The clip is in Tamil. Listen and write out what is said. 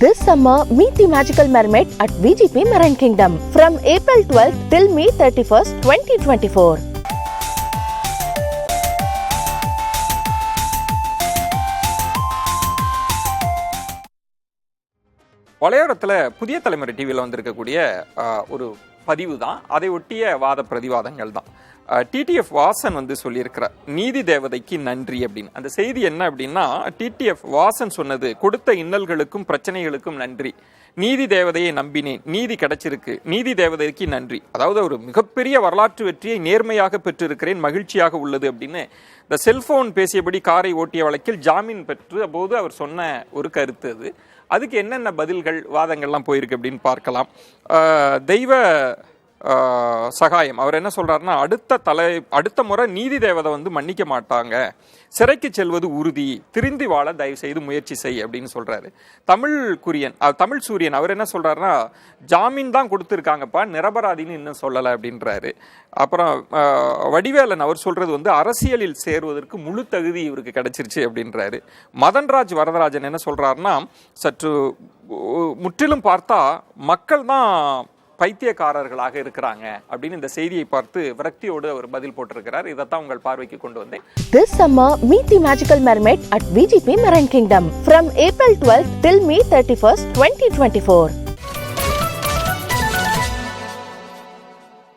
This summer, meet the magical mermaid at VGP Marine Kingdom from April 12th till May 31st, 2024. வலையோரத்தில் புதிய தலைமுறை டிவியில் வந்திருக்கக்கூடிய ஒரு பதிவு தான், அதை ஒட்டிய வாத பிரதிவாதங்கள் தான். டிடிஎஃப் வாசன் சொல்லியிருக்கிறார், நீதி தேவதைக்கு நன்றி அப்படின்னு. அந்த செய்தி என்ன அப்படின்னா, டிடிஎஃப் வாசன் சொன்னது, கொடுத்த இன்னல்களுக்கும் பிரச்சனைகளுக்கும் நன்றி, நீதி தேவதையை நம்பினேன், நீதி கிடைச்சிருக்கு, நீதி தேவதைக்கு நன்றி. அதாவது ஒரு மிகப்பெரிய வரலாற்று வெற்றியை நேர்மையாக பெற்றிருக்கிறேன், மகிழ்ச்சியாக உள்ளது அப்படின்னு இந்த செல்போன் பேசியபடி காரை ஓட்டிய வழக்கில் ஜாமீன் பெற்ற போது அவர் சொன்ன ஒரு கருத்து அது. அதுக்கு என்னென்ன பதில்கள் வாதங்கள்லாம் போயிருக்கு அப்படின்னு பார்க்கலாம். தெய்வ சகாயம் அவர் என்ன சொல்றாருன்னா, அடுத்த முறை நீதி தேவதை மன்னிக்க மாட்டாங்க, சிறைக்கு செல்வது உறுதி, திருந்தி வாழ தயவு செய்து முயற்சி செய் அப்படின்னு சொல்றாரு. தமிழ் சூரியன் அவர் என்ன சொல்றாருன்னா, ஜாமீன் தான் கொடுத்துருக்காங்கப்பா, நிரபராதின்னு இன்னும் சொல்லலை அப்படின்றாரு. அப்புறம் வடிவேலன் அவர் சொல்றது அரசியலில் சேருவதற்கு முழு தகுதி இவருக்கு கிடைச்சிருச்சு அப்படின்றாரு. மதன்ராஜ் வரதராஜன் என்ன சொல்றாருன்னா, சற்று முற்றிலும் பார்த்தா மக்கள் தான் பைத்தியக்காரர்களாக இருக்கிறாங்க அப்படின்னு இந்த செய்தியை பார்த்து விரக்தியோடு அவர் பதில் போட்டிருக்கிறார். இதைத்தான் உங்கள் பார்வைக்கு கொண்டு வந்தேன். This summer, meet the magical mermaid at VGP Marine Kingdom from April 12th till May 31st, 2024.